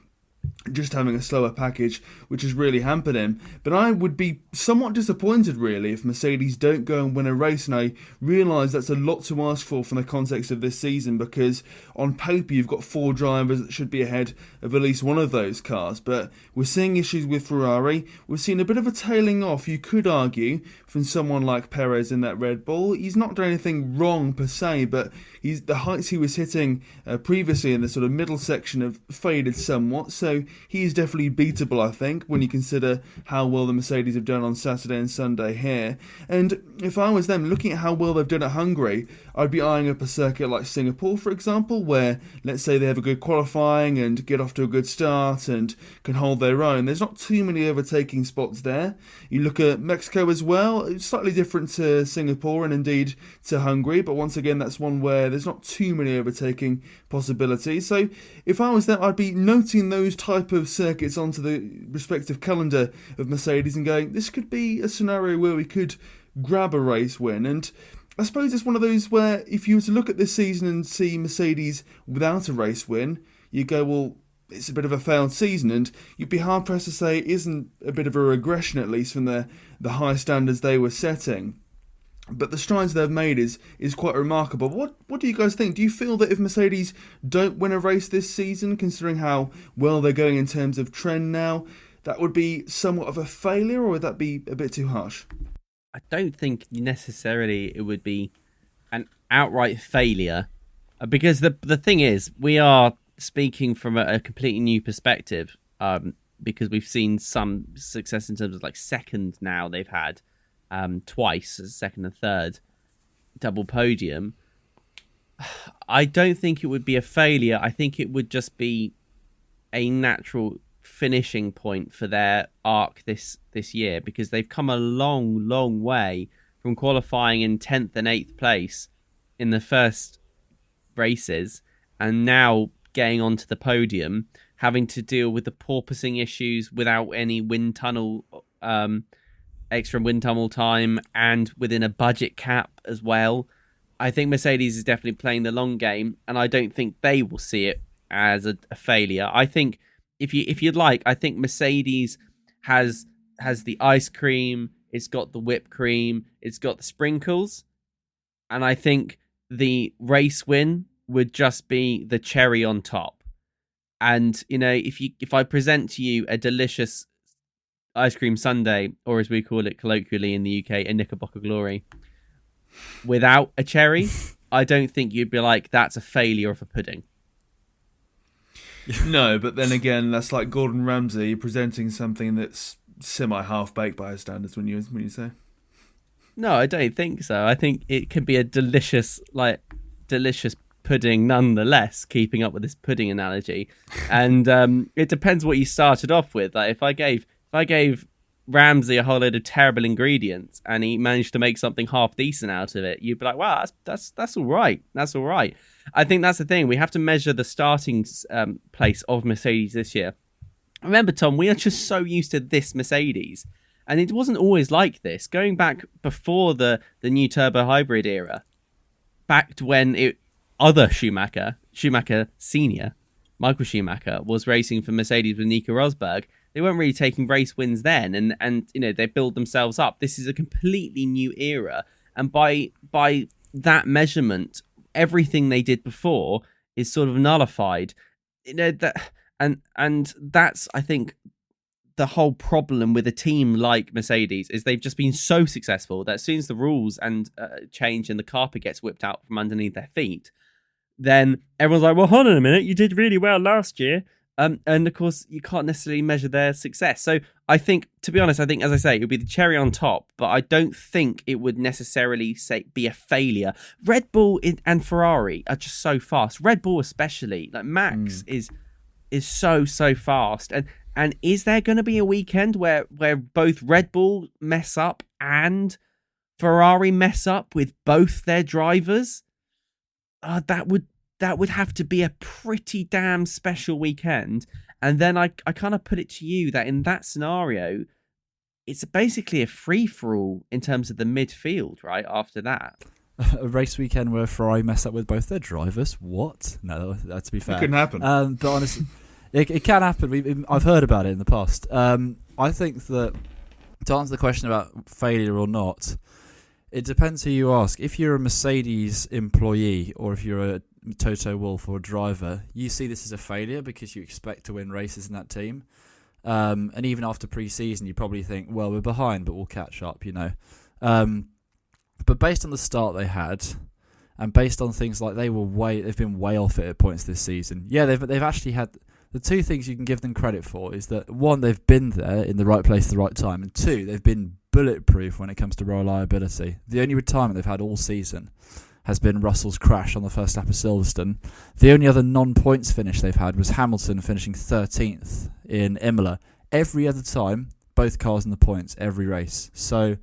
just having a slower package, which has really hampered him. But I would be somewhat disappointed, really, if Mercedes don't go and win a race, and I realise that's a lot to ask for from the context of this season, because on paper you've got 4 drivers that should be ahead of at least one of those cars, but we're seeing issues with Ferrari. We've seen a bit of a tailing off, you could argue, from someone like Perez in that Red Bull. He's not done anything wrong per se, but the heights he was hitting previously in the sort of middle section have faded somewhat, so he is definitely beatable, I think, when you consider how well the Mercedes have done on Saturday and Sunday here. And if I was them, looking at how well they've done at Hungary, I'd be eyeing up a circuit like Singapore, for example, where, let's say, they have a good qualifying and get off to a good start and can hold their own. There's not too many overtaking spots there. You look at Mexico as well, it's slightly different to Singapore and indeed to Hungary, but once again, that's one where there's not too many overtaking possibilities. So if I was them, I'd be noting those type of circuits onto the respective calendar of Mercedes and going, this could be a scenario where we could grab a race win. And I suppose it's one of those where if you were to look at this season and see Mercedes without a race win, you go, well, it's a bit of a failed season, and you'd be hard pressed to say it isn't a bit of a regression, at least from the high standards they were setting. But the strides they've made is quite remarkable. What do you guys think? Do you feel that if Mercedes don't win a race this season, considering how well they're going in terms of trend now, that would be somewhat of a failure, or would that be a bit too harsh? I don't think necessarily it would be an outright failure, because the thing is, we are speaking from a completely new perspective, because we've seen some success in terms of like second now they've had twice as second and third, double podium, I don't think it would be a failure. I think it would just be a natural finishing point for their arc this year, because they've come a long way from qualifying in 10th and 8th place in the first races and now getting onto the podium, having to deal with the porpoising issues without any wind tunnel, extra wind tunnel time, and within a budget cap as well. I think Mercedes is definitely playing the long game, and I don't think they will see it as a failure. I think if you'd like, I think Mercedes has the ice cream, it's got the whipped cream, it's got the sprinkles, and I think the race win would just be the cherry on top. And if I present to you a delicious ice cream sundae, or as we call it colloquially in the UK, a Knickerbocker Glory, without a cherry, I don't think you'd be like, that's a failure of a pudding. No, but then again, that's like Gordon Ramsay presenting something that's semi-half baked by his standards. When you say, no, I don't think so. I think it can be a delicious pudding nonetheless, keeping up with this pudding analogy. And it depends what you started off with. Like if I gave Ramsay a whole load of terrible ingredients and he managed to make something half decent out of it, you'd be like, wow, that's all right. That's all right. I think that's the thing. We have to measure the starting place of Mercedes this year. Remember, Tom, we are just so used to this Mercedes, and it wasn't always like this. Going back before the new turbo hybrid era, back to when other Schumacher Senior, Michael Schumacher, was racing for Mercedes with Nico Rosberg, they weren't really taking race wins then, and they build themselves up. This is a completely new era, and by that measurement, everything they did before is sort of nullified. And that's, I think, the whole problem with a team like Mercedes is they've just been so successful that as soon as the rules and change and the carpet gets whipped out from underneath their feet, then everyone's like, well, hold on a minute, you did really well last year. And of course, you can't necessarily measure their success. So I think, to be honest, as I say, it would be the cherry on top, but I don't think it would necessarily be a failure. Red Bull and Ferrari are just so fast. Red Bull especially, like Max is so fast. And is there going to be a weekend where both Red Bull mess up and Ferrari mess up with both their drivers? That would have to be a pretty damn special weekend. And then I kind of put it to you that in that scenario, it's basically a free-for-all in terms of the midfield, right, after that. A race weekend where Ferrari mess up with both their drivers? What? No, to be fair. It couldn't happen. But honestly, it can happen. I've heard about it in the past. I think that, to answer the question about failure or not, it depends who you ask. If you're a Mercedes employee or if you're a Toto Wolff or a driver, you see this as a failure because you expect to win races in that team. And even after pre-season, you probably think, well, we're behind, but we'll catch up, But based on the start they had, and based on things like they've been way off it at points this season. Yeah, they've actually had the two things you can give them credit for is that one, they've been there in the right place at the right time, and two, they've been bulletproof when it comes to reliability. The only retirement they've had all season has been Russell's crash on the first lap of Silverstone. The only other non-points finish they've had was Hamilton finishing 13th in Imola. Every other time, both cars in the points, every race. So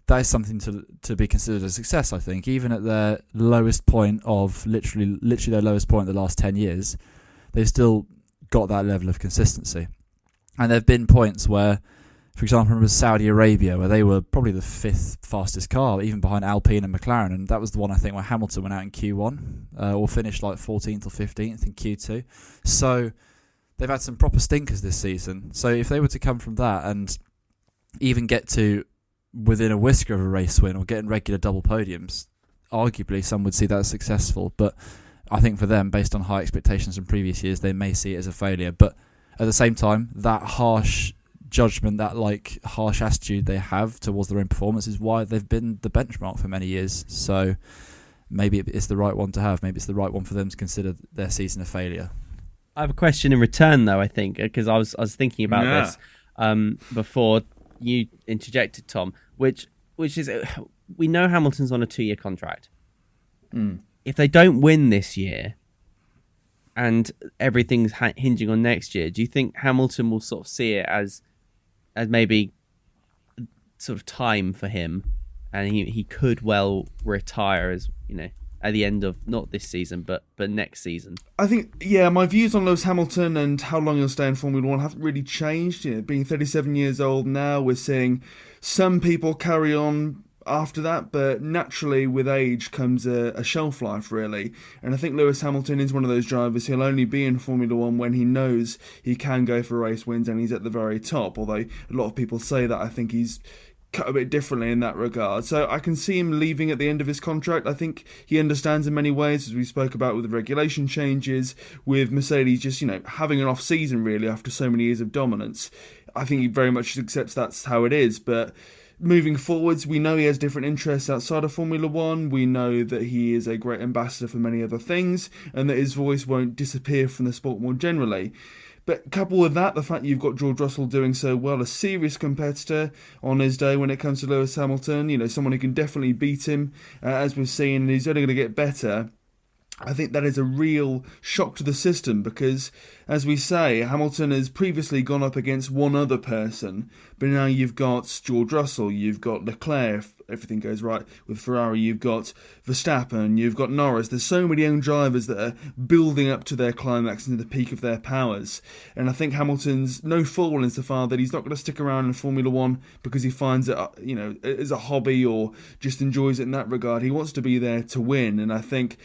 that is something to be considered a success, I think. Even at their lowest point of literally their lowest point in the last 10 years, they've still got that level of consistency. And there have been points where, for example, I remember Saudi Arabia, where they were probably the fifth fastest car, even behind Alpine and McLaren. And that was the one, I think, where Hamilton went out in Q1 or finished like 14th or 15th in Q2. So they've had some proper stinkers this season. So if they were to come from that and even get to within a whisker of a race win or getting regular double podiums, arguably some would see that as successful. But I think for them, based on high expectations from previous years, they may see it as a failure. But at the same time, that harsh judgment, that harsh attitude they have towards their own performance is why they've been the benchmark for many years. So maybe it's the right one to have. Maybe it's the right one for them to consider their season a failure. I have a question in return, though, I think, because I was thinking about this before you interjected, Tom, which which is, we know Hamilton's on a 2-year contract. If they don't win this year and everything's hinging on next year, do you think Hamilton will sort of see it as maybe sort of time for him, and he could well retire, as at the end of not this season but next season? I think, my views on Lewis Hamilton and how long he'll stay in Formula 1 haven't really changed. Being 37 years old now, we're seeing some people carry on after that, but naturally with age comes a shelf life, really. And I think Lewis Hamilton is one of those drivers who'll only be in Formula 1 when he knows he can go for race wins and he's at the very top, although a lot of people say that. I think he's cut a bit differently in that regard. So I can see him leaving at the end of his contract. I think he understands in many ways, as we spoke about with the regulation changes, with Mercedes just, having an off-season really after so many years of dominance. I think he very much accepts that's how it is, but moving forwards, we know he has different interests outside of Formula 1. We know that he is a great ambassador for many other things, and that his voice won't disappear from the sport more generally. But coupled with that, the fact you've got George Russell doing so well, a serious competitor on his day when it comes to Lewis Hamilton, someone who can definitely beat him, as we've seen, and he's only going to get better. I think that is a real shock to the system because, as we say, Hamilton has previously gone up against one other person, but now you've got George Russell, you've got Leclerc, if everything goes right with Ferrari, you've got Verstappen, you've got Norris. There's so many young drivers that are building up to their climax and to the peak of their powers. And I think Hamilton's no fool insofar that he's not going to stick around in Formula 1 because he finds it, as a hobby or just enjoys it in that regard. He wants to be there to win, and I think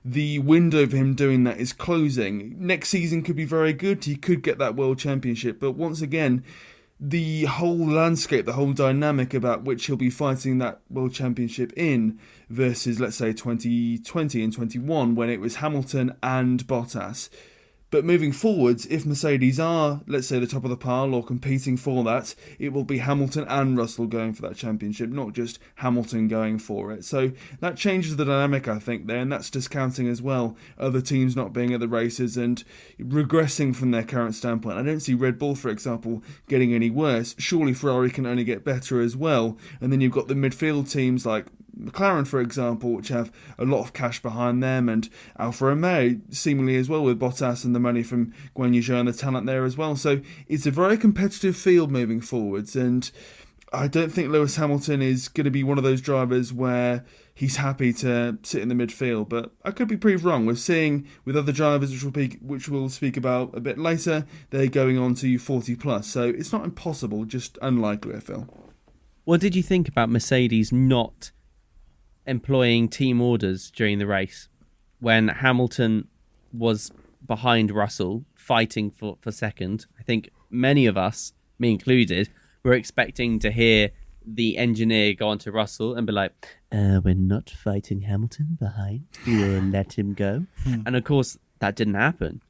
the window of him doing that is closing. Next season could be very good. He could get that World Championship. But once again, the whole landscape, the whole dynamic about which he'll be fighting that World Championship in versus, let's say, 2020 and 21 when it was Hamilton and Bottas. But moving forwards, if Mercedes are, let's say, the top of the pile or competing for that, it will be Hamilton and Russell going for that championship, not just Hamilton going for it. So that changes the dynamic, I think, there, and that's discounting as well other teams not being at the races and regressing from their current standpoint. I don't see Red Bull, for example, getting any worse. Surely Ferrari can only get better as well. And then you've got the midfield teams like McLaren, for example, which have a lot of cash behind them, and Alfa Romeo seemingly as well, with Bottas and the money from Guan Yu Zhou and the talent there as well. So it's a very competitive field moving forwards, and I don't think Lewis Hamilton is going to be one of those drivers where he's happy to sit in the midfield, but I could be proved wrong. We're seeing with other drivers, which we'll speak about a bit later, they're going on to 40 plus, so it's not impossible, just unlikely, I feel. What did you think about Mercedes not employing team orders during the race when Hamilton was behind Russell fighting for second? I think many of us, me included, were expecting to hear the engineer go on to Russell and be like, we're not fighting Hamilton behind, we'll let him go. And of course that didn't happen.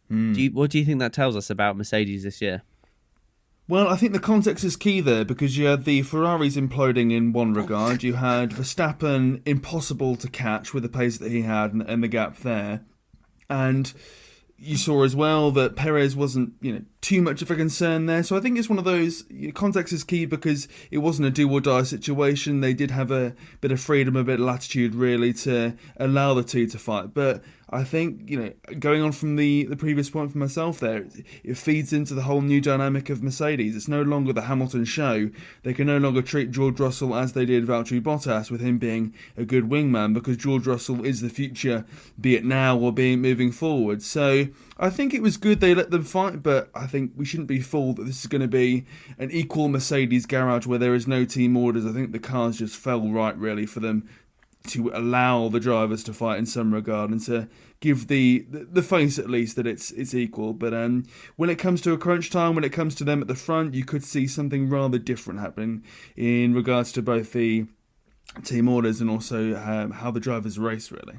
What do you think that tells us about Mercedes this year? Well, I think the context is key there because you had the Ferraris imploding in one regard. You had Verstappen impossible to catch with the pace that he had and the gap there. And you saw as well that Perez wasn't, too much of a concern there. So I think it's one of those, context is key because it wasn't a do or die situation. They did have a bit of freedom, a bit of latitude really to allow the two to fight. But I think, going on from the previous point for myself there, it feeds into the whole new dynamic of Mercedes. It's no longer the Hamilton show. They can no longer treat George Russell as they did Valtteri Bottas, with him being a good wingman, because George Russell is the future, be it now or be it moving forward. So I think it was good they let them fight, but I think we shouldn't be fooled that this is going to be an equal Mercedes garage where there is no team orders. I think the cars just fell right, really, for them to allow the drivers to fight in some regard and to give the face at least that it's equal. But when it comes to a crunch time, when it comes to them at the front, you could see something rather different happening in regards to both the team orders and also how the drivers race, really.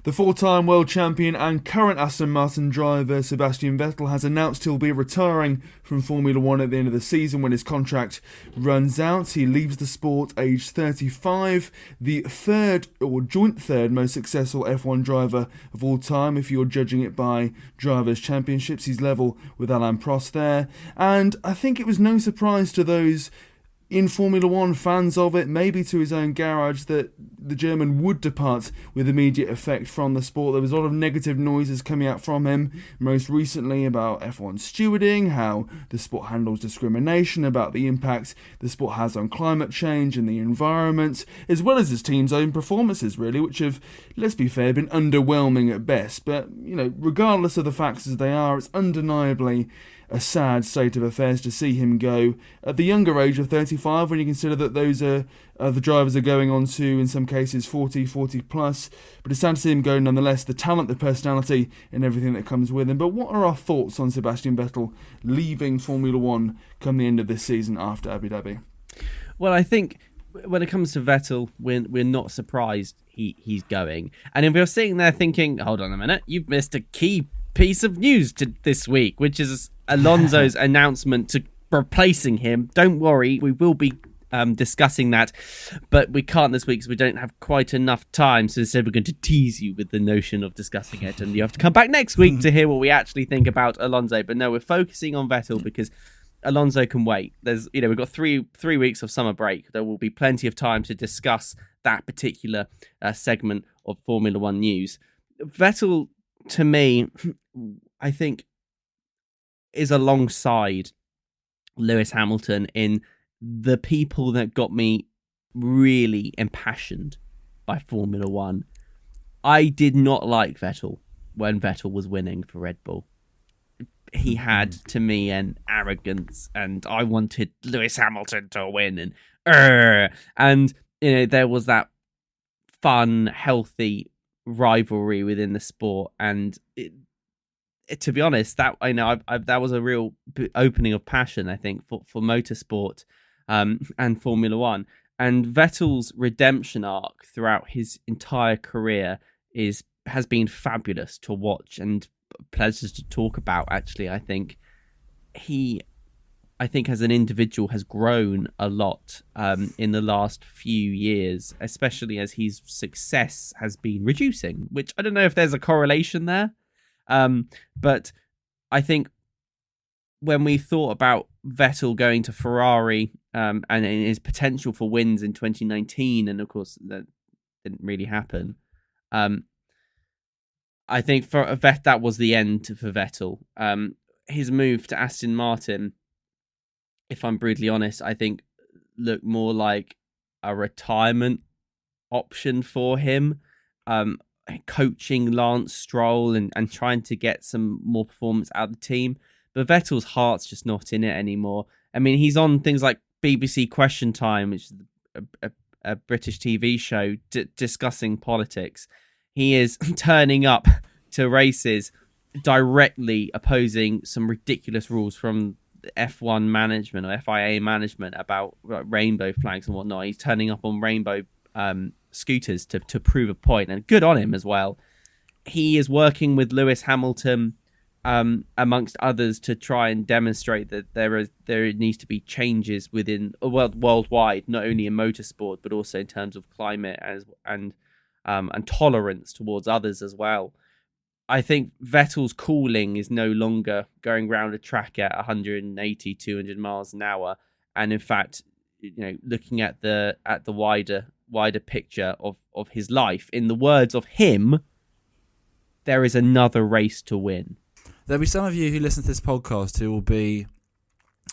The four-time world champion and current Aston Martin driver Sebastian Vettel has announced he'll be retiring from Formula 1 at the end of the season when his contract runs out. He leaves the sport aged 35, the third or joint third most successful F1 driver of all time if you're judging it by Drivers' Championships. He's level with Alain Prost there, and I think it was no surprise to those in Formula One, fans of it, maybe to his own garage, that the German would depart with immediate effect from the sport. There was a lot of negative noises coming out from him, most recently about F1 stewarding, how the sport handles discrimination, about the impact the sport has on climate change and the environment, as well as his team's own performances, really, which have, let's be fair, been underwhelming at best. But, regardless of the facts as they are, it's undeniably a sad state of affairs to see him go at the younger age of 35, when you consider that those are the drivers are going on to, in some cases, 40 plus. But it's sad to see him go nonetheless, the talent, the personality and everything that comes with him. But what are our thoughts on Sebastian Vettel leaving Formula One come the end of this season after Abu Dhabi? Well, I think when it comes to Vettel, we're not surprised he's going. And if you're sitting there thinking, hold on a minute, you've missed a key piece of news this week, which is Alonso's announcement to replacing him. Don't worry, we will be discussing that, but we can't this week because we don't have quite enough time. So instead, we're going to tease you with the notion of discussing it, and you have to come back next week to hear what we actually think about Alonso. But no, we're focusing on Vettel because Alonso can wait. There's, we've got three weeks of summer break. There will be plenty of time to discuss that particular segment of Formula One news. Vettel, to me, I think, is alongside Lewis Hamilton in the people that got me really impassioned by Formula One. I did not like Vettel when Vettel was winning for Red Bull. He had, to me, an arrogance, and I wanted Lewis Hamilton to win, and there was that fun, healthy rivalry within the sport, and to be honest, that that was a real opening of passion, I think, for motorsport and Formula One. And Vettel's redemption arc throughout his entire career has been fabulous to watch and pleasures to talk about. Actually, I think as an individual has grown a lot in the last few years, especially as his success has been reducing, which I don't know if there's a correlation there. But I think when we thought about Vettel going to Ferrari and his potential for wins in 2019, and of course that didn't really happen, I think for Vettel, that was the end for Vettel. His move to Aston Martin, if I'm brutally honest, I think looked more like a retirement option for him. Coaching Lance Stroll and trying to get some more performance out of the team. But Vettel's heart's just not in it anymore. I mean, he's on things like BBC Question Time, which is a British TV show discussing politics. He is turning up to races directly opposing some ridiculous rules from F1 management or FIA management about rainbow flags and whatnot. He's turning up on rainbow scooters to prove a point, and good on him as well. He is working with Lewis Hamilton amongst others to try and demonstrate that there needs to be changes within worldwide, not only in motorsport but also in terms of climate and tolerance towards others as well. I think Vettel's calling is no longer going around a track at 180, 200 miles an hour, and in fact, looking at the wider picture of his life, in the words of him, there is another race to win. There'll be some of you who listen to this podcast who will be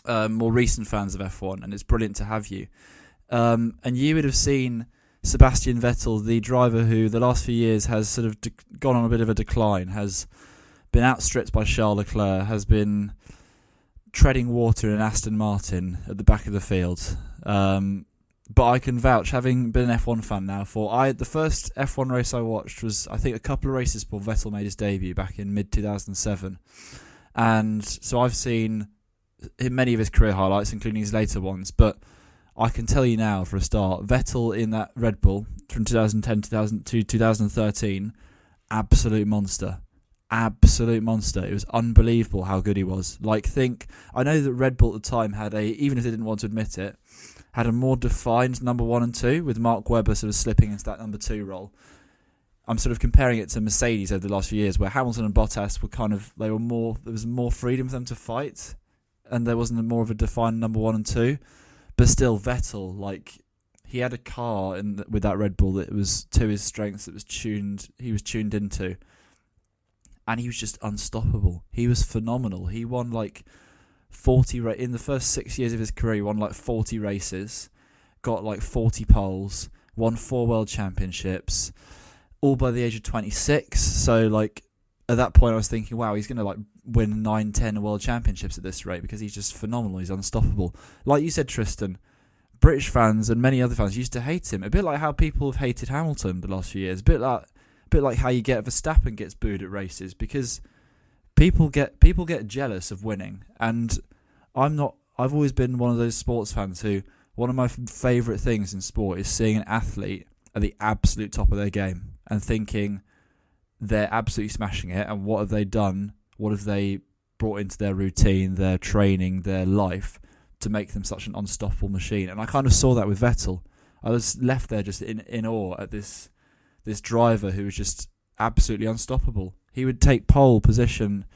more recent fans of F1, and it's brilliant to have you. And you would have seen Sebastian Vettel, the driver who the last few years has sort of gone on a bit of a decline, has been outstripped by Charles Leclerc, has been treading water in Aston Martin at the back of the field. But I can vouch, having been an F1 fan now, the first F1 race I watched was, I think, a couple of races before Vettel made his debut back in mid-2007. And so I've seen many of his career highlights, including his later ones. But I can tell you now, for a start, Vettel in that Red Bull from 2010 to 2013, absolute monster. Absolute monster. It was unbelievable how good he was. I know that Red Bull at the time had even if they didn't want to admit it, had a more defined number 1 and 2, with Mark Webber sort of slipping into that number 2 role. I'm sort of comparing it to Mercedes over the last few years, where Hamilton and Bottas there was more freedom for them to fight, and there wasn't more of a defined number 1 and 2. But still, Vettel, like, he had a car with that Red Bull that was to his strengths, he was tuned into. And he was just unstoppable. He was phenomenal. He won like 40 in the first 6 years of his career. He won like 40 races, got like 40 poles, won 4 world championships, all by the age of 26. So like at that point, I was thinking, wow, he's going to like win 9, 10 world championships at this rate because he's just phenomenal. He's unstoppable. Like you said, Tristan, British fans and many other fans used to hate him. A bit like how people have hated Hamilton the last few years. A bit like how you get Verstappen gets booed at races, because people get jealous of winning. And I've always been one of those sports fans who, one of my favourite things in sport is seeing an athlete at the absolute top of their game and thinking they're absolutely smashing it, and what have they done? What have they brought into their routine, their training, their life to make them such an unstoppable machine? And I kind of saw that with Vettel. I was left there just in awe at this driver who was just absolutely unstoppable. He would take pole position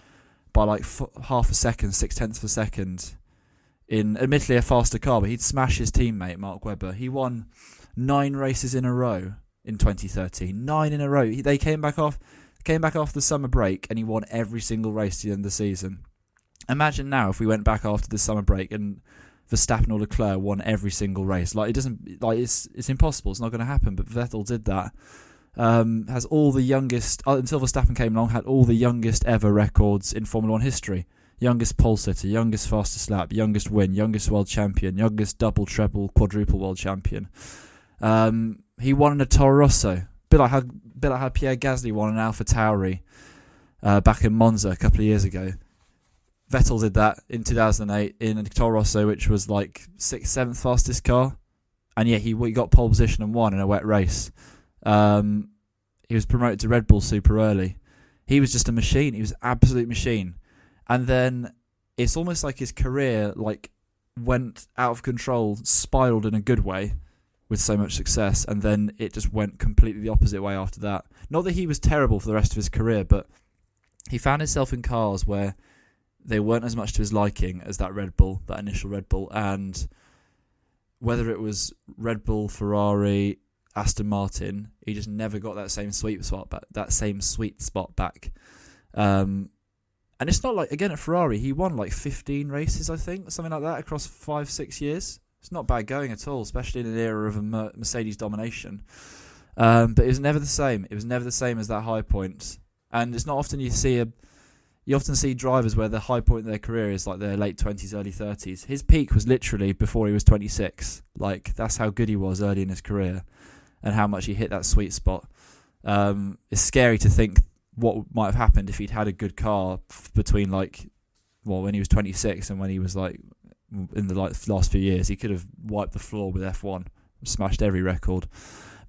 by like half a second, 0.6 of a second, in admittedly a faster car, but he'd smash his teammate Mark Webber. He won 9 races in a row in 2013. 9 in a row. They came back after the summer break, and he won every single race to the end of the season. Imagine now if we went back after the summer break and Verstappen or Leclerc won every single race. Like, it doesn't, like, it's impossible. It's not going to happen. But Vettel did that. Has all the youngest, until Verstappen came along, had all the youngest ever records in Formula 1 history. Youngest pole sitter, youngest fastest lap, youngest win, youngest world champion, youngest double, treble, quadruple world champion. He won in a Toro Rosso. Bit like how Pierre Gasly won an Alpha Tauri back in Monza a couple of years ago. Vettel did that in 2008 in a Toro Rosso, which was like 6th, 7th fastest car. And yeah, he got pole position and won in a wet race. He was promoted to Red Bull super early. He was just a machine. He was an absolute machine. And then it's almost like his career like went out of control, spiraled in a good way with so much success, and then it just went completely the opposite way after that. Not that he was terrible for the rest of his career, but he found himself in cars where they weren't as much to his liking as that Red Bull, that initial Red Bull, and whether it was Red Bull, Ferrari, Aston Martin, he just never got that same sweet spot back. And it's not like, again, at Ferrari, he won like 15 races, I think, something like that, across 5-6 years. It's not bad going at all, especially in an era of a Mercedes domination. But it was never the same. It was never the same as that high point. And it's not often you often see drivers where the high point of their career is like their late 20s, early 30s. His peak was literally before he was 26. Like, that's how good he was early in his career and how much he hit that sweet spot. It's scary to think what might have happened if he'd had a good car between when he was 26 and when he was like in the last few years. He could have wiped the floor with F1, smashed every record.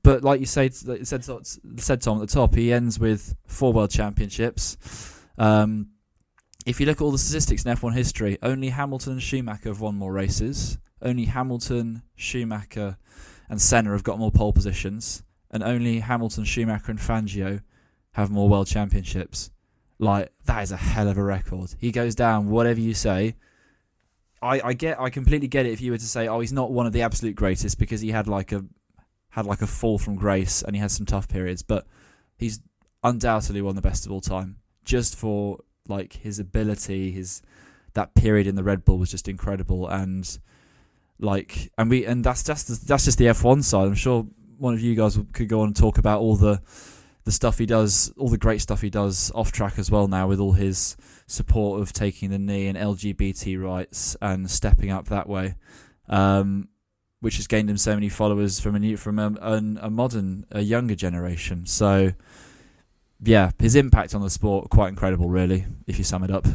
But like you said Tom at the top, he ends with 4 world championships. If you look at all the statistics in F1 history, only Hamilton and Schumacher have won more races. Only Hamilton, Schumacher and Senna have got more pole positions. And only Hamilton, Schumacher and Fangio have more world championships. Like, that is a hell of a record. He goes down, whatever you say. I completely get it if you were to say, oh, he's not one of the absolute greatest because he had like a fall from grace and he had some tough periods, but he's undoubtedly one of the best of all time. Just for like his ability, that period in the Red Bull was just incredible, and that's just the F1 side. I'm sure one of you guys could go on and talk about all the stuff he does, all the great stuff he does off track as well now, with all his support of taking the knee and LGBT rights and stepping up that way, which has gained him so many followers from a younger generation. So yeah, his impact on the sport, quite incredible, really, if you sum it up.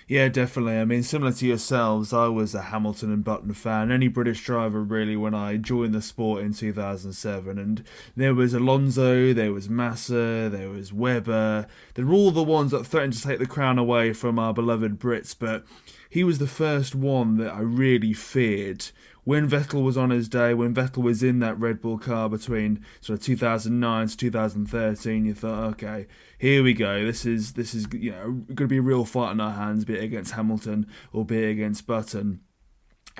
Yeah, definitely. I mean, similar to yourselves, I was a Hamilton and Button fan. Any British driver, really, when I joined the sport in 2007. And there was Alonso, there was Massa, there was Webber. They were all the ones that threatened to take the crown away from our beloved Brits. But he was the first one that I really feared. When Vettel was on his day, when Vettel was in that Red Bull car between sort of 2009 to 2013, you thought, okay, here we go. This is going to be a real fight on our hands, be it against Hamilton or be it against Button.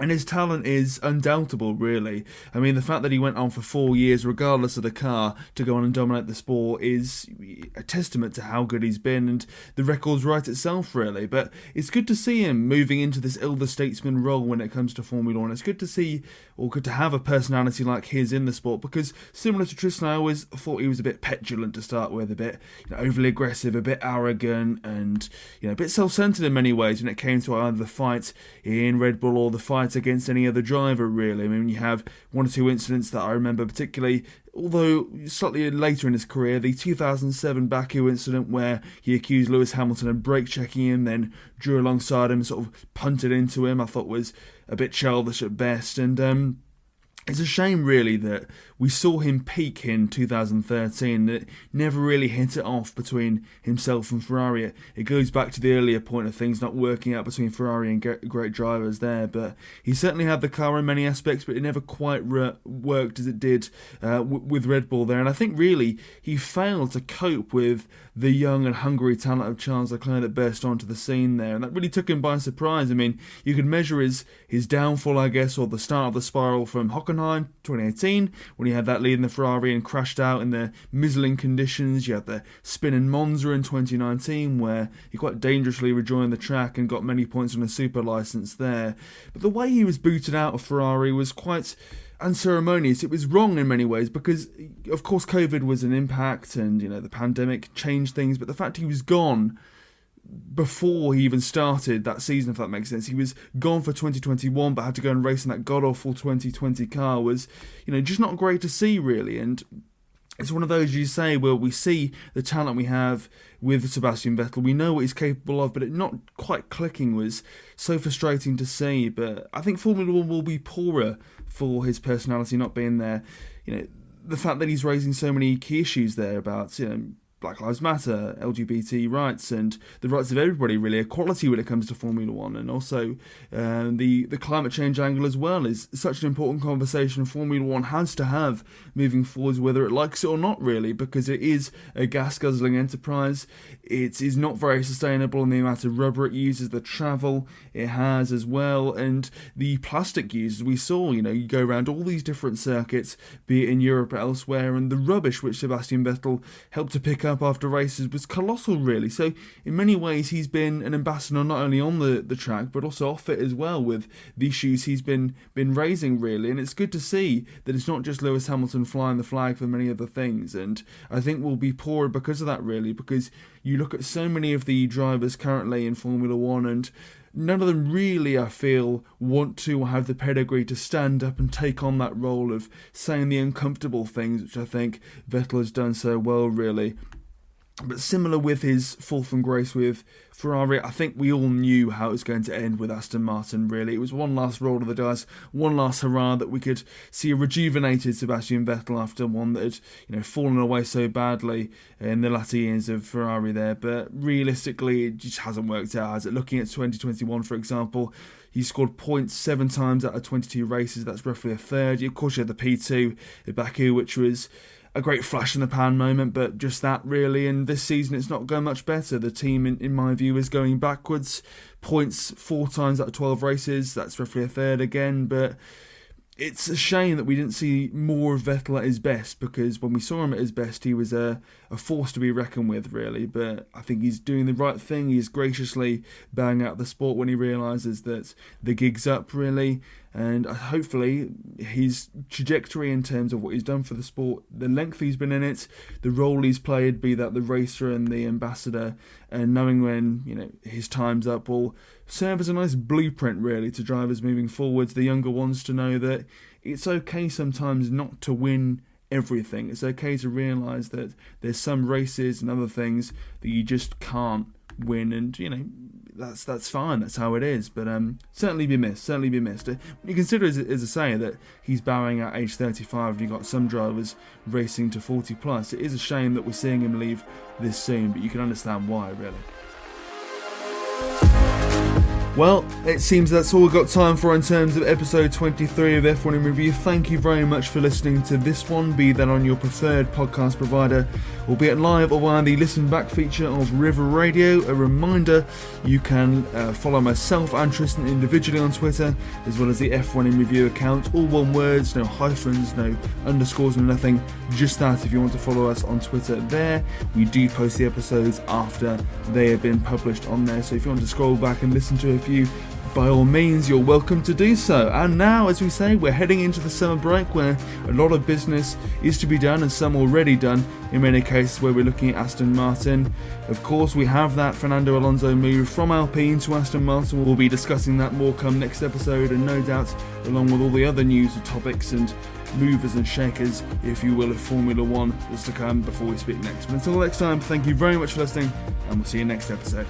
And his talent is undoubtable, really. I mean, the fact that he went on for 4 years, regardless of the car, to go on and dominate the sport is a testament to how good he's been, and the record's right itself, really. But it's good to see him moving into this elder statesman role when it comes to Formula 1. It's good to see, or good to have a personality like his in the sport, because similar to Tristan, I always thought he was a bit petulant to start with, a bit overly aggressive, a bit arrogant, and a bit self-centered in many ways when it came to either the fight in Red Bull or the fight against any other driver, really. I mean, you have one or two incidents that I remember particularly, although slightly later in his career, the 2007 Baku incident where he accused Lewis Hamilton of brake checking him, then drew alongside him, sort of punted into him, I thought was a bit childish at best. And it's a shame, really, that we saw him peak in 2013, that it never really hit it off between himself and Ferrari. It goes back to the earlier point of things not working out between Ferrari and great drivers there, but he certainly had the car in many aspects, but it never quite worked as it did with Red Bull there. And I think, really, he failed to cope with the young and hungry talent of Charles Leclerc that burst onto the scene there, and that really took him by surprise. I mean, you could measure his downfall, I guess, or the start of the spiral from Hockenheim 2018, when he had that lead in the Ferrari and crashed out in the mizzling conditions. You had the spin in Monza in 2019, where he quite dangerously rejoined the track and got many points on a super licence there. But the way he was booted out of Ferrari was quite unceremonious. It was wrong in many ways because, of course, COVID was an impact and, the pandemic changed things, but the fact he was gone before he even started that season, if that makes sense. He was gone for 2021 but had to go and race in that god-awful 2020 car was, just not great to see, really. And it's one of those, you say, where we see the talent we have with Sebastian Vettel. We know what he's capable of, but it not quite clicking was so frustrating to see. But I think Formula 1 will be poorer for his personality not being there. The fact that he's raising so many key issues there about, Black Lives Matter, LGBT rights, and the rights of everybody, really, equality when it comes to Formula 1, and also the climate change angle as well is such an important conversation Formula 1 has to have moving forwards, whether it likes it or not, really, because it is a gas-guzzling enterprise. It is not very sustainable in the amount of rubber it uses, the travel it has as well, and the plastic use. We saw, you go around all these different circuits, be it in Europe or elsewhere, and the rubbish which Sebastian Vettel helped to pick up after races was colossal, really. So in many ways he's been an ambassador not only on the track but also off it as well, with the issues he's been raising, really. And it's good to see that it's not just Lewis Hamilton flying the flag for many other things, and I think we'll be poorer because of that, really, because you look at so many of the drivers currently in Formula 1 and none of them really, I feel, want to have the pedigree to stand up and take on that role of saying the uncomfortable things, which I think Vettel has done so well, really. But similar with his fall from grace with Ferrari, I think we all knew how it was going to end with Aston Martin, really. It was one last roll of the dice, one last hurrah that we could see a rejuvenated Sebastian Vettel after one that had, fallen away so badly in the latter years of Ferrari there. But realistically, it just hasn't worked out, has it? Looking at 2021, for example, he scored points 7 times out of 22 races. That's roughly a third. Of course, you had the P2 at Baku, which was a great flash in the pan moment, but just that, really. And this season it's not going much better. The team, in my view, is going backwards. Points 4 times out of 12 races, that's roughly a third again. But it's a shame that we didn't see more of Vettel at his best, because when we saw him at his best he was a force to be reckoned with, really. But I think he's doing the right thing. He's graciously bowing out the sport when he realises that the gig's up, really. And hopefully his trajectory in terms of what he's done for the sport, the length he's been in it, the role he's played, be that the racer and the ambassador, and knowing when his time's up, will serve as a nice blueprint, really, to drivers moving forwards, the younger ones, to know that it's okay sometimes not to win everything. It's okay to realise that there's some races and other things that you just can't win, and that's fine, that's how it is. But certainly be missed. When you consider, as I say, that he's bowing at age 35 and you've got some drivers racing to 40 plus, it is a shame that we're seeing him leave this soon, but you can understand why, really. Well, it seems that's all we've got time for in terms of episode 23 of F1 in Review. Thank you very much for listening to this one, be that on your preferred podcast provider, albeit live or via the listen back feature of River Radio. A reminder, you can follow myself and Tristan individually on Twitter, as well as the F1 in Review account, all one words, no hyphens, no underscores, no nothing, just that if you want to follow us on Twitter there. We do post the episodes after they have been published on there, so if you want to scroll back and listen to a few, by all means, you're welcome to do so. And now, as we say, we're heading into the summer break where a lot of business is to be done, and some already done in many cases where we're looking at Aston Martin. Of course, we have that Fernando Alonso move from Alpine to Aston Martin. We'll be discussing that more come next episode, and no doubt along with all the other news and topics and movers and shakers, if you will, of Formula One is to come before we speak next. But until next time, thank you very much for listening, and we'll see you next episode.